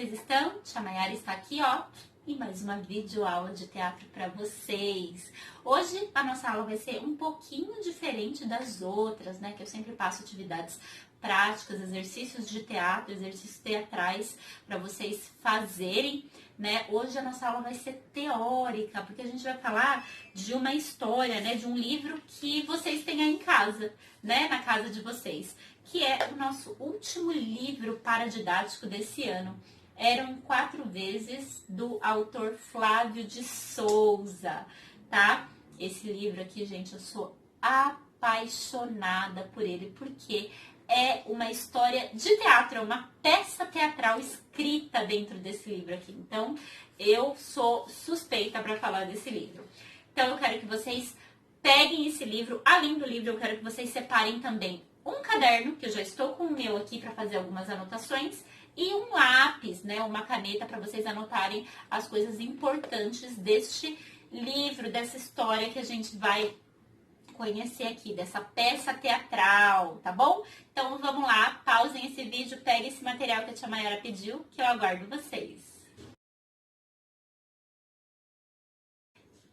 vocês estão? Tia Mayara está aqui, ó, e mais uma videoaula de teatro para vocês. Hoje a nossa aula vai ser um pouquinho diferente das outras, né? Que eu sempre passo atividades práticas, exercícios de teatro, exercícios teatrais para vocês fazerem, né? Hoje a nossa aula vai ser teórica, porque a gente vai falar de uma história, né? De um livro que vocês têm aí em casa, né? Na casa de vocês, que é o nosso último livro paradidático desse ano. Eram 4 vezes, do autor Flávio de Souza, tá? Esse livro aqui, gente, eu sou apaixonada por ele, porque é uma história de teatro, é uma peça teatral escrita dentro desse livro aqui. Então, eu sou suspeita para falar desse livro. Então, eu quero que vocês peguem esse livro. Além do livro, eu quero que vocês separem também um caderno, que eu já estou com o meu aqui para fazer algumas anotações, e um lápis, né, uma caneta para vocês anotarem as coisas importantes deste livro, dessa história que a gente vai conhecer aqui, dessa peça teatral, tá bom? Então vamos lá, pausem esse vídeo, peguem esse material que a tia Mayara pediu, que eu aguardo vocês.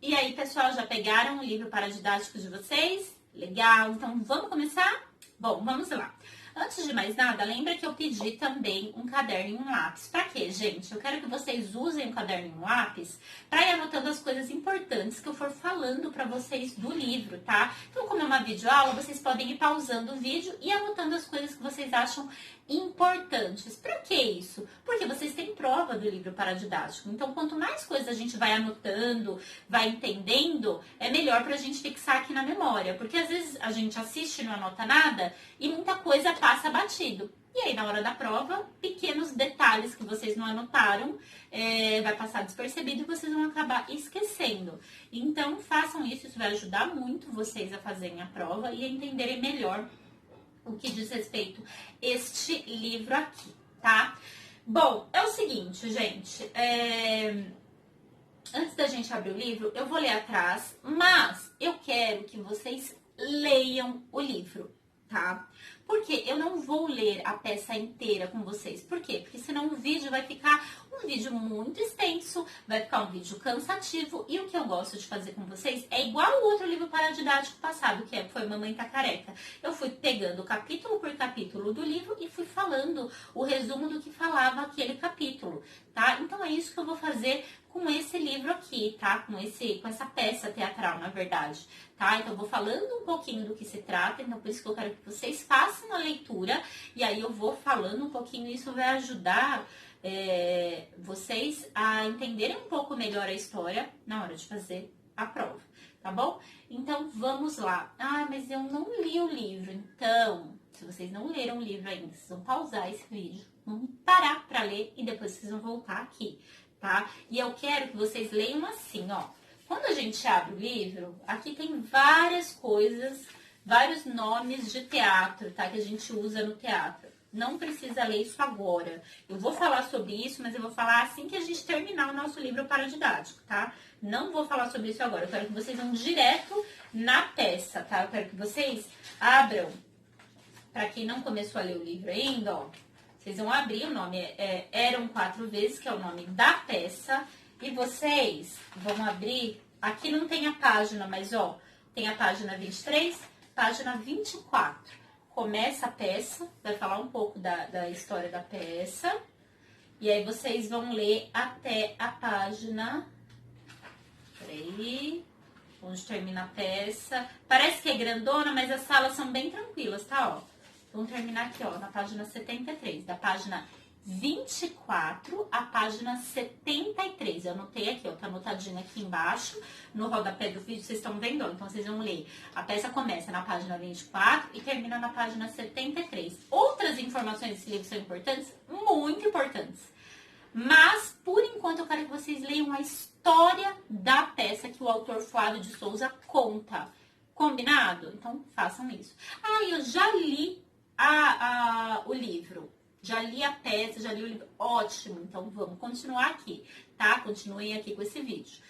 E aí, pessoal, já pegaram o livro paradidático de vocês? Legal, então vamos começar? Bom, vamos lá. Antes de mais nada, lembra que eu pedi também um caderno e um lápis. Pra quê, gente? Eu quero que vocês usem o caderno e um lápis pra ir anotando as coisas importantes que eu for falando pra vocês do livro, tá? Então, como é uma videoaula, vocês podem ir pausando o vídeo e anotando as coisas que vocês acham importantes. Pra que isso? Porque vocês têm prova do livro paradidático. Então, quanto mais coisas a gente vai anotando, vai entendendo, é melhor pra gente fixar aqui na memória. Porque às vezes a gente assiste e não anota nada e muita coisa passa batido. E aí, na hora da prova, pequenos detalhes que vocês não anotaram, vai passar despercebido e vocês vão acabar esquecendo. Então, façam isso, isso vai ajudar muito vocês a fazerem a prova e a entenderem melhor o que diz respeito este livro aqui, tá? Bom, é o seguinte, gente, antes da gente abrir o livro, eu vou ler atrás, mas eu quero que vocês leiam o livro, tá? Porque eu não vou ler a peça inteira com vocês. Por quê? Porque senão o vídeo vai ficar um vídeo muito extenso, vai ficar um vídeo cansativo. E o que eu gosto de fazer com vocês é igual o outro livro paradidático passado, que foi Mamãe Tá Careca. Eu fui pegando capítulo por capítulo do livro e fui falando o resumo do que falava aquele capítulo, tá? Então é isso que eu vou fazer com esse livro aqui, tá? Com essa peça teatral, na verdade, tá? Então eu vou falando um pouquinho do que se trata, então por isso que eu quero que vocês façam a leitura, e aí eu vou falando um pouquinho, isso vai ajudar vocês a entenderem um pouco melhor a história na hora de fazer a prova, tá bom? Então vamos lá. Ah, mas eu não li o livro, então, se vocês não leram o livro ainda, vocês vão pausar esse vídeo, vão parar pra ler e depois vocês vão voltar aqui, tá? E eu quero que vocês leiam assim, ó. Quando a gente abre o livro, aqui tem várias coisas, vários nomes de teatro, tá? Que a gente usa no teatro. Não precisa ler isso agora. Eu vou falar sobre isso, mas eu vou falar assim que a gente terminar o nosso livro paradidático, tá? Não vou falar sobre isso agora. Eu quero que vocês vão direto na peça, tá? Eu quero que vocês abram, pra quem não começou a ler o livro ainda, ó. Vocês vão abrir, o nome Eram 4 vezes, que é o nome da peça. E vocês vão abrir, aqui não tem a página, mas ó, tem a página 23, página 24. Começa a peça, vai falar um pouco da história da peça. E aí vocês vão ler até a página, peraí, onde termina a peça. Parece que é grandona, mas as salas são bem tranquilas, tá, ó. Vamos terminar aqui, ó, na página 73, da página 24 à página 73. Eu anotei aqui, ó, tá anotadinho aqui embaixo, no rodapé do vídeo, vocês estão vendo, ó, então vocês vão ler. A peça começa na página 24 e termina na página 73. Outras informações desse livro são importantes? Muito importantes. Mas, por enquanto, eu quero que vocês leiam a história da peça que o autor Flávio de Souza conta. Combinado? Então, façam isso. Ah, eu já li o livro. Já li a peça, já li o livro. Ótimo, então vamos continuar aqui, tá? Continuem aqui com esse vídeo.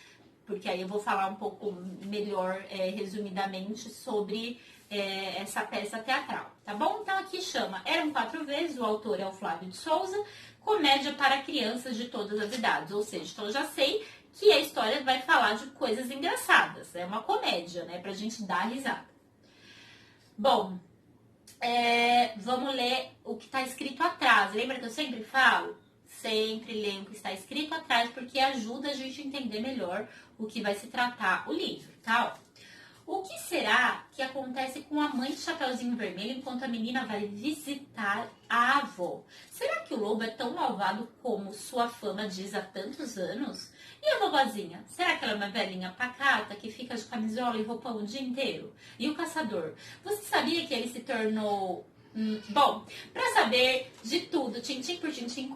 Porque aí eu vou falar um pouco melhor, resumidamente, sobre essa peça teatral, tá bom? Então aqui chama Eram Quatro Vezes, o autor é o Flávio de Souza, comédia para crianças de todas as idades, ou seja, então eu já sei que a história vai falar de coisas engraçadas, é uma comédia, né, pra gente dar risada. Bom, vamos ler o que está escrito atrás, lembra que eu sempre falo? Sempre leia o que está escrito atrás, porque ajuda a gente a entender melhor o que vai se tratar o livro, tá? O que será que acontece com a mãe de Chapeuzinho Vermelho enquanto a menina vai visitar a avó? Será que o lobo é tão malvado como sua fama diz há tantos anos? E a vovozinha? Será que ela é uma velhinha pacata que fica de camisola e roupão o dia inteiro? E o caçador? Você sabia que ele se tornou... Bom, para saber de tudo, tintim por tintim,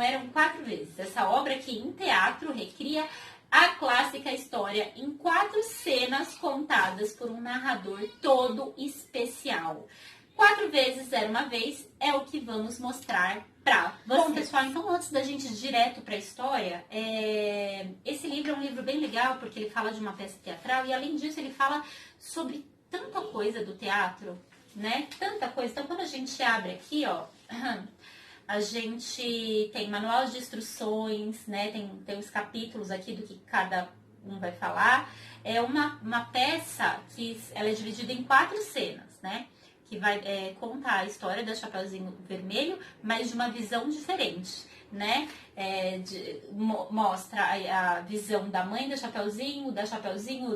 Eram Quatro Vezes. Essa obra que em teatro recria a clássica história em 4 cenas contadas por um narrador todo especial. 4 vezes era uma vez é o que vamos mostrar pra vocês. Bom, pessoal, então antes da gente ir direto pra história, esse livro é um livro bem legal porque ele fala de uma peça teatral e além disso ele fala sobre tanta coisa do teatro, né? Tanta coisa. Então quando a gente abre aqui, ó... A gente tem manual de instruções, né? Tem os capítulos aqui do que cada um vai falar. É uma peça que ela é dividida em 4 cenas, né? Que vai contar a história da Chapeuzinho Vermelho, mas de uma visão diferente, né? Mostra a visão da mãe da Chapeuzinho,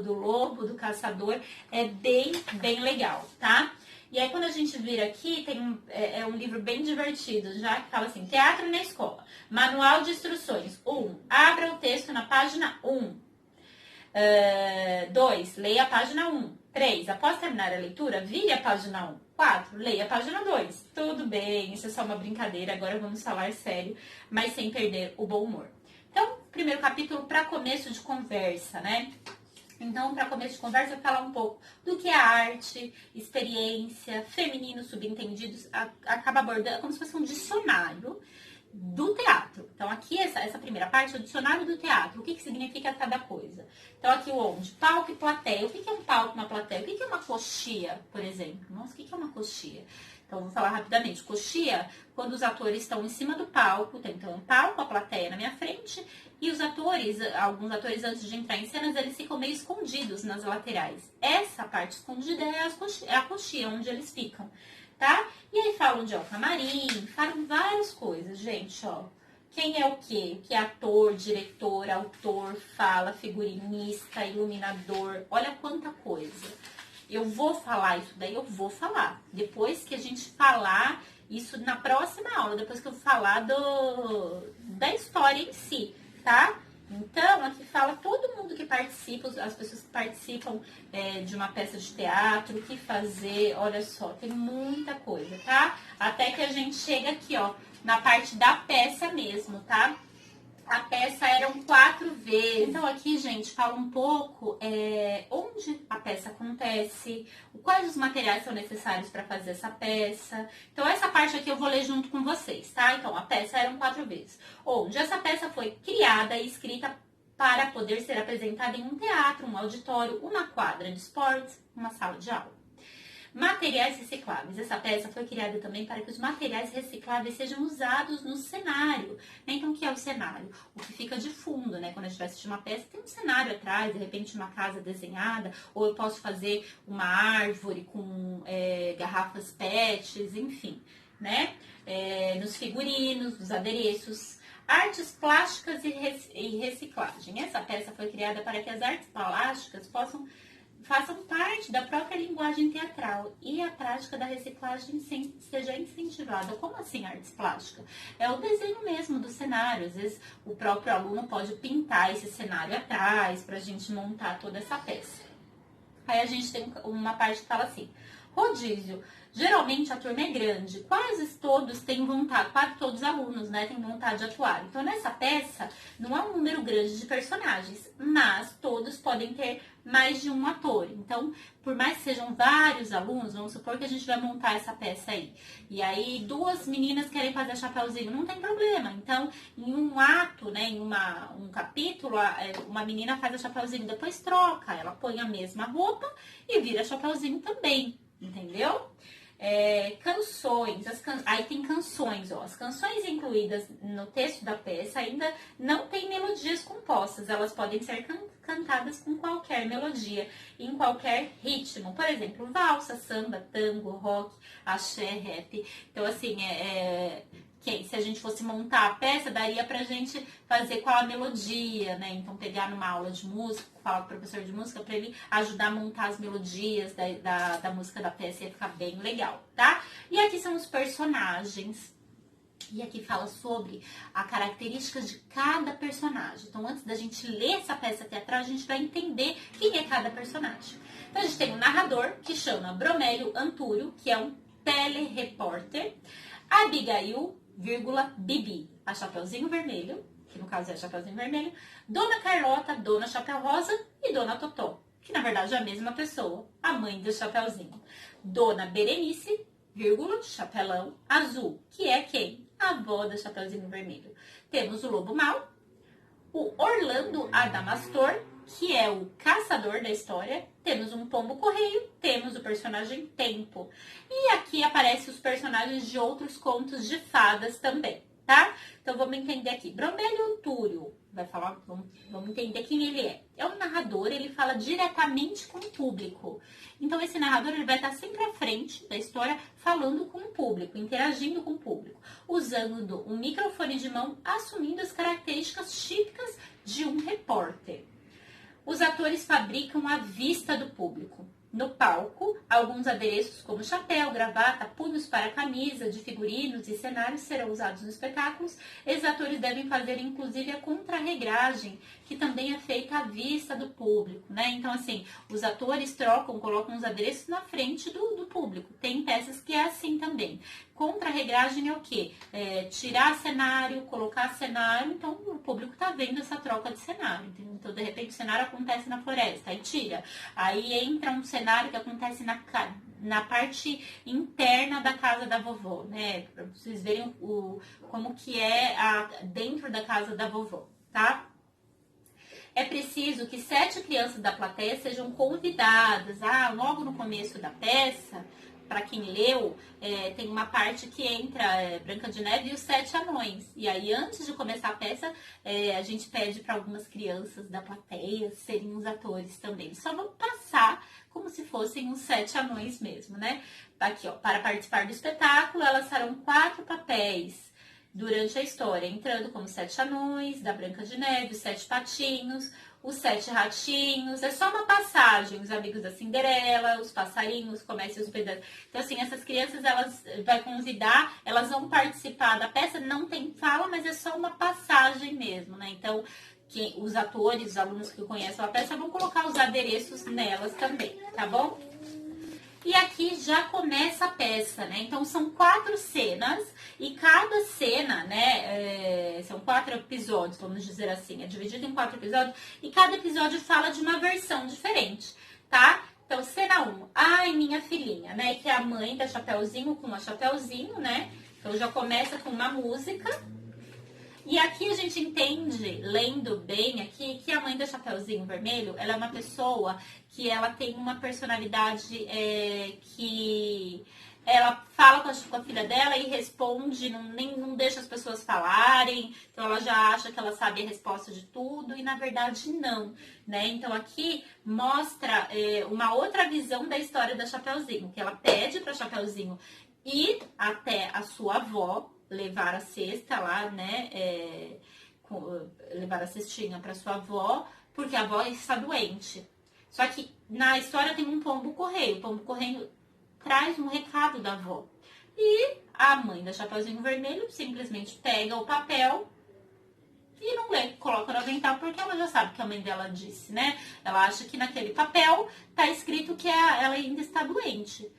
do lobo, do caçador. É bem legal, tá? E aí, quando a gente vira aqui, tem um livro bem divertido, já que fala assim, Teatro na Escola. Manual de Instruções. 1. Abra o texto na página 1. 2. Leia a página 1. 3. Após terminar a leitura, vire a página 1. 4. Leia a página 2. Tudo bem, isso é só uma brincadeira, agora vamos falar sério, mas sem perder o bom humor. Então, primeiro capítulo para começo de conversa, né? Então, para começo de conversa, eu vou falar um pouco do que é arte, experiência, feminino, subentendidos, acaba abordando como se fosse um dicionário do teatro. Então, aqui, essa primeira parte é o dicionário do teatro. O que significa cada coisa? Então, aqui onde? Palco e plateia. O que é um palco e uma plateia? O que é uma coxia, por exemplo? Nossa, o que é uma coxia? Então, vou falar rapidamente. Coxia, quando os atores estão em cima do palco, tem então um palco, a plateia na minha frente, e os atores, alguns atores antes de entrar em cenas, eles ficam meio escondidos nas laterais. Essa parte escondida é a coxia, onde eles ficam, tá? E aí falam de camarim, falam várias coisas, gente, ó. Quem é o quê? Que é ator, diretor, autor, fala, figurinista, iluminador, olha quanta coisa. Eu vou falar isso daí, eu vou falar. Depois que a gente falar isso na próxima aula, depois que eu falar da história em si, tá? Então, aqui fala todo mundo que participa, as pessoas que participam de uma peça de teatro, o que fazer, olha só, tem muita coisa, tá? Até que a gente chega aqui, ó, na parte da peça mesmo, tá? A peça eram 4 vezes. Então aqui, gente, fala um pouco onde a peça acontece, quais os materiais são necessários para fazer essa peça. Então essa parte aqui eu vou ler junto com vocês, tá? Então a peça eram 4 vezes. Onde essa peça foi criada e escrita para poder ser apresentada em um teatro, um auditório, uma quadra de esportes, uma sala de aula. Materiais recicláveis. Essa peça foi criada também para que os materiais recicláveis sejam usados no cenário. Então, o que é o cenário? O que fica de fundo, né? Quando a gente vai assistir uma peça, tem um cenário atrás, de repente uma casa desenhada, ou eu posso fazer uma árvore com garrafas PETs, enfim, né? Nos figurinos, nos adereços. Artes plásticas e reciclagem. Essa peça foi criada para que as artes plásticas façam parte da própria linguagem teatral e a prática da reciclagem seja incentivada. Como assim artes plásticas? É o desenho mesmo do cenário. Às vezes o próprio aluno pode pintar esse cenário atrás para a gente montar toda essa peça. Aí a gente tem uma parte que fala assim, rodízio. Geralmente a turma é grande, quase todos têm vontade, quase todos os alunos, né, têm vontade de atuar. Então nessa peça não há um número grande de personagens, mas todos podem ter mais de um ator. Então, por mais que sejam vários alunos, vamos supor que a gente vai montar essa peça aí. E aí 2 meninas querem fazer Chapeuzinho, não tem problema. Então, em um ato, né, em um capítulo, uma menina faz a Chapeuzinho, depois troca, ela põe a mesma roupa e vira Chapeuzinho também. entendeu? Canções, aí tem canções, ó. As canções incluídas no texto da peça ainda não têm melodias compostas, elas podem ser cantadas com qualquer melodia, em qualquer ritmo. Por exemplo, valsa, samba, tango, rock, axé, rap. Então, assim, se a gente fosse montar a peça, daria pra gente fazer qual a melodia, né? Então, pegar numa aula de música, falar com o professor de música pra ele ajudar a montar as melodias da música da peça, ia ficar bem legal, tá? E aqui são os personagens. E aqui fala sobre a característica de cada personagem. Então, antes da gente ler essa peça teatral, a gente vai entender quem é cada personagem. Então, a gente tem um narrador, que chama Bromélio Antúrio, que é um telerepórter. Abigail, Bibi, a Chapeuzinho Vermelho, que no caso é a Chapeuzinho Vermelho. Dona Carlota, Dona Chapéu Rosa e Dona Totó, que na verdade é a mesma pessoa, a mãe do Chapeuzinho. Dona Berenice, Chapelão Azul, que é quem? A avó da Chapeuzinho Vermelho. Temos o Lobo Mau, o Orlando Adamastor, que é o caçador da história. Temos um Pombo Correio, temos o personagem Tempo. E aqui aparecem os personagens de outros contos de fadas também, tá? Então vamos entender aqui. Bromélio Antúrio, vamos entender quem ele é. É um narrador, ele fala diretamente com o público. Então esse narrador ele vai estar sempre à frente da história, falando com o público, interagindo com o público, usando um microfone de mão, assumindo as características típicas de um repórter. Os atores fabricam à vista do público. No palco, alguns adereços como chapéu, gravata, punhos para camisa, de figurinos e cenários serão usados nos espetáculos. Esses atores devem fazer, inclusive, a contrarregragem, que também é feita à vista do público, né? Então, assim, os atores colocam os adereços na frente do público. Tem peças que é assim também. Contrarregragem é o quê? Tirar cenário, colocar cenário, então o público tá vendo essa troca de cenário, entendeu? Então, de repente, o cenário acontece na floresta, aí tira. Aí entra um cenário que acontece na parte interna da casa da vovó, né? Pra vocês verem como que é dentro da casa da vovó, tá? É preciso que 7 crianças da plateia sejam convidadas. Logo no começo da peça, para quem leu, tem uma parte que entra Branca de Neve e os 7 anões. E aí, antes de começar a peça, a gente pede para algumas crianças da plateia serem os atores também. Só vão passar como se fossem os 7 anões mesmo, né? Aqui, ó, para participar do espetáculo, elas farão 4 papéis durante a história, entrando como 7 anões, da Branca de Neve, os 7 patinhos, os 7 ratinhos. É só uma passagem, os amigos da Cinderela, os passarinhos, comecem os pedaços. Então, assim, essas crianças, elas vai convidar, elas vão participar da peça, não tem fala, mas é só uma passagem mesmo, né? Então, os atores, os alunos que conhecem a peça vão colocar os adereços nelas também, tá bom? E aqui já começa a peça, né? Então, são 4 cenas e cada cena, né? São 4 episódios, vamos dizer assim. É dividido em 4 episódios e cada episódio fala de uma versão diferente, tá? Então, cena 1. Ai, minha filhinha, né? Que é a mãe da Chapeuzinho com a Chapeuzinho, né? Então, já começa com uma música. E aqui a gente entende, lendo bem aqui, que a mãe da Chapeuzinho Vermelho, ela é uma pessoa que ela tem uma personalidade que ela fala com a filha dela e responde, não deixa as pessoas falarem, então ela já acha que ela sabe a resposta de tudo e na verdade não, né? Então aqui mostra uma outra visão da história da Chapeuzinho, que ela pede para Chapeuzinho ir até a sua avó, levar a cesta lá, né? Levar a cestinha para sua avó, porque a avó está doente. Só que na história tem um pombo correio. O pombo correio traz um recado da avó. E a mãe da Chapeuzinho Vermelho simplesmente pega o papel e não lê, coloca no avental, porque ela já sabe que a mãe dela disse, né? Ela acha que naquele papel tá escrito que ela ainda está doente.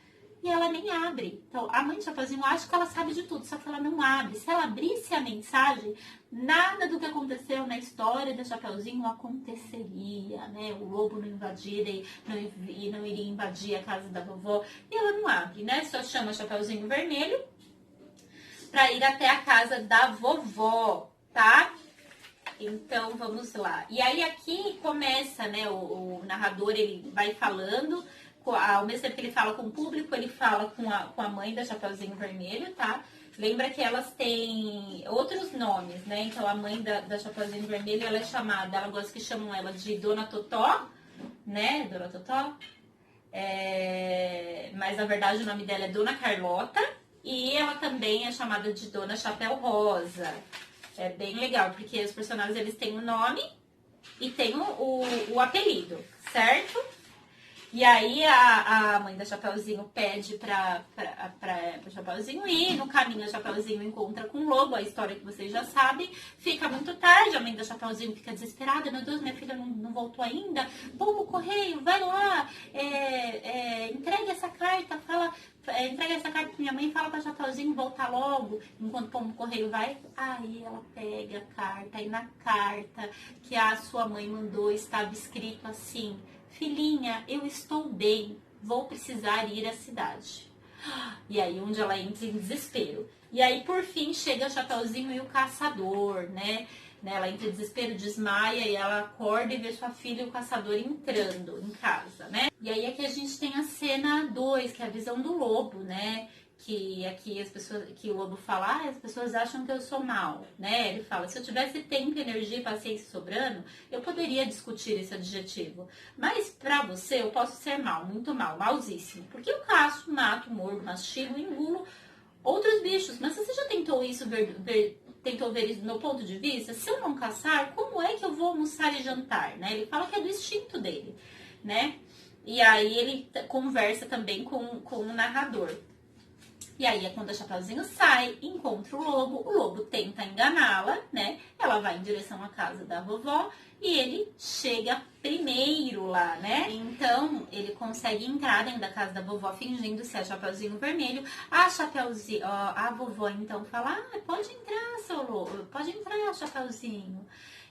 E ela nem abre. Então, a mãe de Chapeuzinho acha que ela sabe de tudo, só que ela não abre. Se ela abrisse a mensagem, nada do que aconteceu na história da Chapeuzinho aconteceria, né? O lobo não invadiria e não iria invadir a casa da vovó. E ela não abre, né? Só chama Chapeuzinho Vermelho para ir até a casa da vovó, tá? Então, vamos lá. E aí, aqui começa, né? O narrador, ele vai falando ao mesmo tempo que ele fala com o público, ele fala com a mãe da Chapeuzinho Vermelho, tá? Lembra que elas têm outros nomes, né? Então, a mãe da Chapeuzinho Vermelho, ela é chamada, ela gosta que chamam ela de Dona Totó, né? Dona Totó. Mas, na verdade, o nome dela é Dona Carlota. E ela também é chamada de Dona Chapéu Rosa. É bem legal, porque os personagens, eles têm o nome e tem o apelido, certo? E aí a mãe da Chapeuzinho pede pra Chapeuzinho ir, no caminho a Chapeuzinho encontra com o lobo, a história que vocês já sabem. Fica muito tarde, a mãe da Chapeuzinho fica desesperada, meu Deus, minha filha não voltou ainda, pombo correio, vai lá, entrega essa carta, entrega essa carta pra minha mãe e fala pra Chapeuzinho voltar logo, enquanto o pombo correio vai. Aí ela pega a carta e na carta que a sua mãe mandou estava escrito assim: filhinha, eu estou bem, vou precisar ir à cidade. E aí, onde ela entra em desespero. E aí, por fim, chega o Chapeuzinho e o caçador, né? Ela entra em desespero, desmaia e ela acorda e vê sua filha e o caçador entrando em casa, né? E aí é que a gente tem a cena 2, que é a visão do lobo, né? Que aqui que o lobo fala, as pessoas acham que eu sou mal, né? Ele fala, se eu tivesse tempo, energia e paciência sobrando, eu poderia discutir esse adjetivo. Mas pra você, eu posso ser mal, muito mal, malzíssimo. Porque eu caço, mato, mordo, mastigo, engulo outros bichos. Mas você já tentou tentou ver isso do meu ponto de vista? Se eu não caçar, como é que eu vou almoçar e jantar, né? Ele fala que é do instinto dele, né? E aí ele conversa também com o narrador. E aí é quando a Chapeuzinho sai, encontra o lobo tenta enganá-la, né? Ela vai em direção à casa da vovó e ele chega primeiro lá, né? Então, ele consegue entrar dentro da casa da vovó fingindo ser a Chapeuzinho Vermelho. A vovó então fala, pode entrar, seu lobo, pode entrar, Chapeuzinho.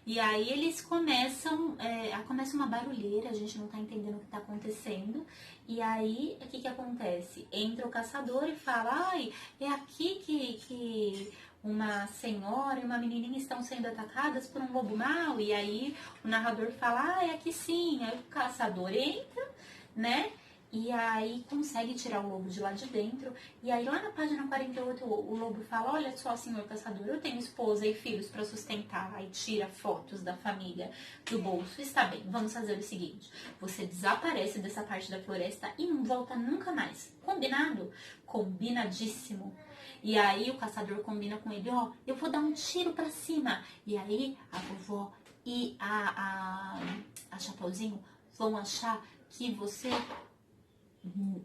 E aí eles começam uma barulheira, a gente não tá entendendo o que tá acontecendo. E aí, o que acontece? Entra o caçador e fala, é aqui que uma senhora e uma menininha estão sendo atacadas por um lobo mau. E aí o narrador fala, é aqui sim. Aí o caçador entra, né? E aí consegue tirar o lobo de lá de dentro. E aí lá na página 48 o lobo fala, olha só, senhor caçador, eu tenho esposa e filhos para sustentar. Aí tira fotos da família do bolso. Está bem, vamos fazer o seguinte. Você desaparece dessa parte da floresta e não volta nunca mais. Combinado? Combinadíssimo. E aí o caçador combina com ele, eu vou dar um tiro pra cima. E aí a vovó e a Chapeuzinho vão achar que você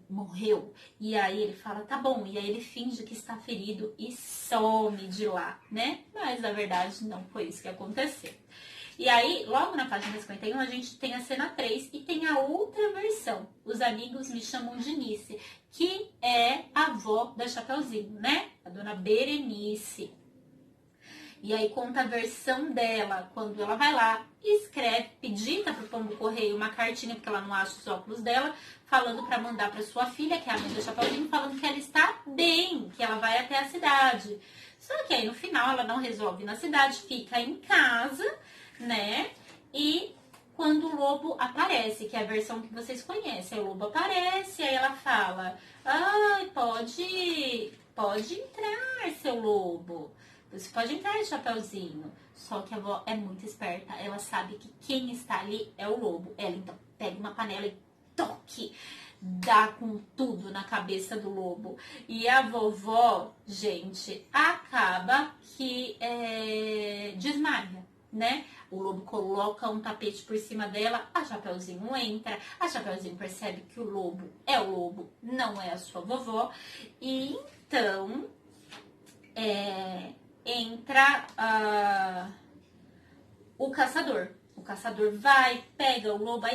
morreu. E aí ele fala, tá bom. E aí ele finge que está ferido e some de lá, né? Mas na verdade não foi isso que aconteceu. E aí, logo na página 51, a gente tem a cena 3 e tem a outra versão. Os amigos me chamam de Nice, que é a avó da Chapeuzinho, né? A dona Berenice. E aí conta a versão dela, quando ela vai lá, escreve, digita pro pombo correio uma cartinha, porque ela não acha os óculos dela, falando para mandar para sua filha, que é a mãe da Chapeuzinho, falando que ela está bem, que ela vai até a cidade. Só que aí no final ela não resolve ir na cidade, fica em casa, né? E quando o lobo aparece, que é a versão que vocês conhecem, o lobo aparece, aí ela fala, pode entrar, seu lobo. Você pode entrar, Chapeuzinho. Só que a avó é muito esperta. Ela sabe que quem está ali é o lobo. Ela então pega uma panela e toque. Dá com tudo na cabeça do lobo. E a vovó, gente, acaba que desmaia, né? O lobo coloca um tapete por cima dela. A Chapeuzinho entra. A Chapeuzinho percebe que o lobo é o lobo, não é a sua vovó. E então... entra o caçador. O caçador vai, pega o lobo,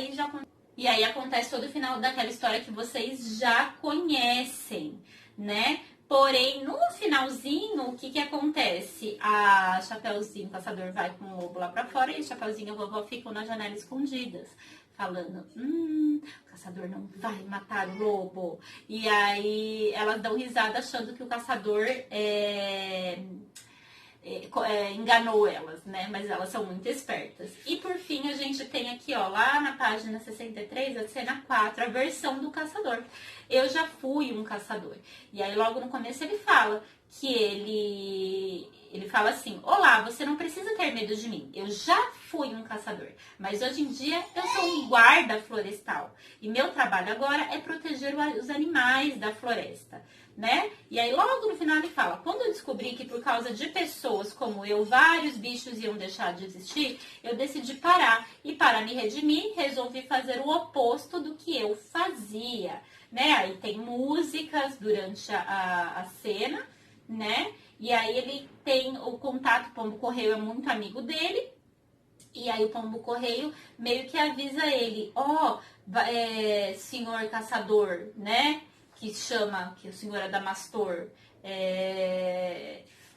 e aí acontece todo o final daquela história que vocês já conhecem, né? Porém, no finalzinho, o que acontece? A Chapeuzinho, o caçador, vai com o lobo lá pra fora e a Chapeuzinho e a vovó ficam na janela escondidas, falando, o caçador não vai matar o lobo. E aí elas dão risada achando que o caçador enganou elas, né? Mas elas são muito espertas. E por fim, a gente tem aqui, ó, lá na página 63, a cena 4, a versão do caçador. Eu já fui um caçador. E aí, logo no começo, ele fala que ele fala assim: olá, você não precisa ter medo de mim. Eu já fui um caçador, mas hoje em dia eu sou um guarda florestal. E meu trabalho agora é proteger os animais da floresta, né? E aí logo no final ele fala: quando eu descobri que por causa de pessoas como eu, vários bichos iam deixar de existir, eu decidi parar. E para me redimir, resolvi fazer o oposto do que eu fazia, né? Aí tem músicas durante a cena, né? E aí ele tem o contato, o pombo correio é muito amigo dele. E aí o pombo correio meio que avisa ele: ó, senhor caçador, né? Que chama, que o senhor Adamastor,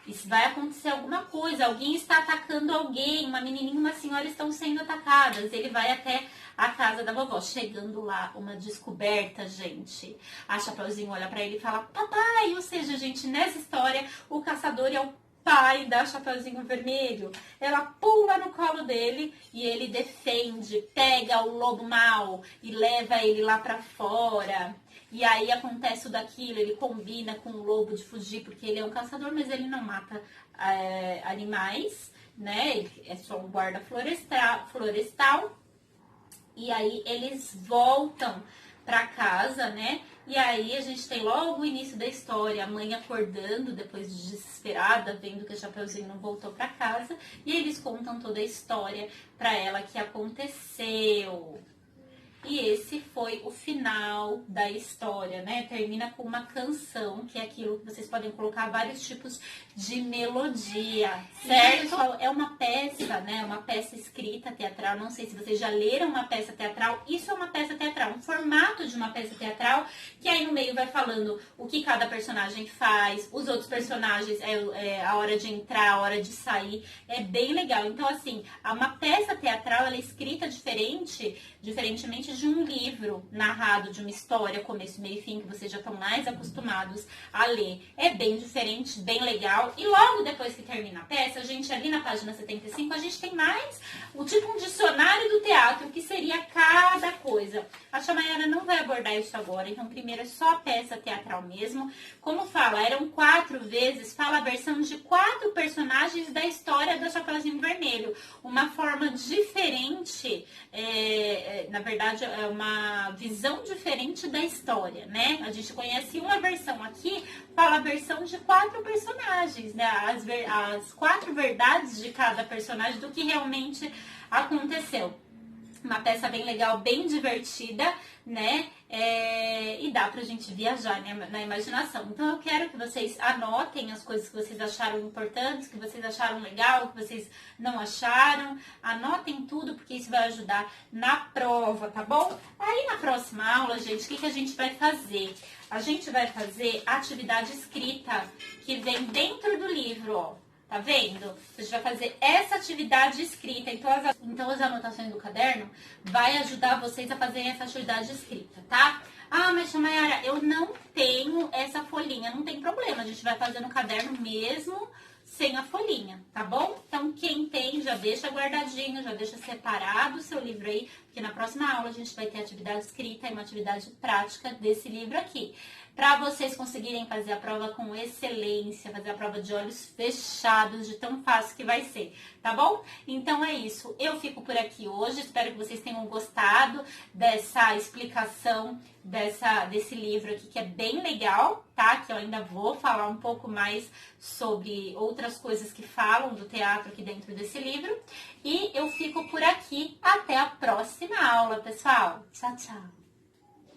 isso vai acontecer alguma coisa, alguém está atacando alguém, uma menininha e uma senhora estão sendo atacadas. Ele vai até a casa da vovó. Chegando lá, uma descoberta, gente. A Chapeuzinho olha pra ele e fala: papai, ou seja, gente, nessa história, o caçador é o pai da Chapeuzinho Vermelho. Ela pula no colo dele e ele defende, pega o lobo mau e leva ele lá pra fora. E aí acontece tudo aquilo, ele combina com o lobo de fugir, porque ele é um caçador, mas ele não mata animais, né? Ele é só um guarda florestal. E aí eles voltam pra casa, né? E aí a gente tem logo o início da história, a mãe acordando, depois de desesperada, vendo que a Chapeuzinho não voltou pra casa. E eles contam toda a história pra ela que aconteceu. E esse foi o final da história, né? Termina com uma canção, que é aquilo que vocês podem colocar vários tipos de melodia, certo? É uma peça, né? Uma peça escrita teatral. Não sei se vocês já leram uma peça teatral. Isso é uma peça teatral, um formato de uma peça teatral, que aí no meio vai falando o que cada personagem faz, os outros personagens, a hora de entrar, a hora de sair. É bem legal. Então, assim, uma peça teatral, ela é escrita diferentemente de um livro narrado, de uma história, começo, meio e fim, que vocês já estão mais acostumados a ler. É bem diferente, bem legal. E logo depois que termina a peça, a gente, ali na página 75, a gente tem mais um dicionário do teatro, que seria cada coisa. A Chamayara não vai abordar isso agora, então primeiro é só a peça teatral mesmo. Como fala, eram 4 vezes, fala a versão de 4 personagens da história do Chapeuzinho Vermelho. Uma forma diferente, na verdade, é uma visão diferente da história, né? A gente conhece uma versão aqui, fala a versão de 4 personagens, né? As 4 verdades de cada personagem do que realmente aconteceu. Uma peça bem legal, bem divertida, né? E dá pra gente viajar, né, na imaginação. Então eu quero que vocês anotem as coisas que vocês acharam importantes, que vocês acharam legal, que vocês não acharam. Anotem tudo, porque isso vai ajudar na prova, tá bom? Aí na próxima aula, gente, o que a gente vai fazer? A gente vai fazer a atividade escrita que vem dentro do livro, ó. Tá vendo? A gente vai fazer essa atividade escrita. Então as anotações do caderno vai ajudar vocês a fazerem essa atividade escrita, tá? Ah, mas Chamayara, eu não tenho essa folhinha. Não tem problema, a gente vai fazer no caderno mesmo sem a folhinha, tá bom? Então quem tem, já deixa guardadinho, já deixa separado o seu livro aí, porque na próxima aula a gente vai ter atividade escrita e uma atividade prática desse livro aqui. Para vocês conseguirem fazer a prova com excelência, fazer a prova de olhos fechados, de tão fácil que vai ser, tá bom? Então é isso, eu fico por aqui hoje, espero que vocês tenham gostado dessa explicação desse livro aqui, que é bem legal, tá? Que eu ainda vou falar um pouco mais sobre outras coisas que falam do teatro aqui dentro desse livro. E eu fico por aqui, até a próxima aula, pessoal. Tchau, tchau!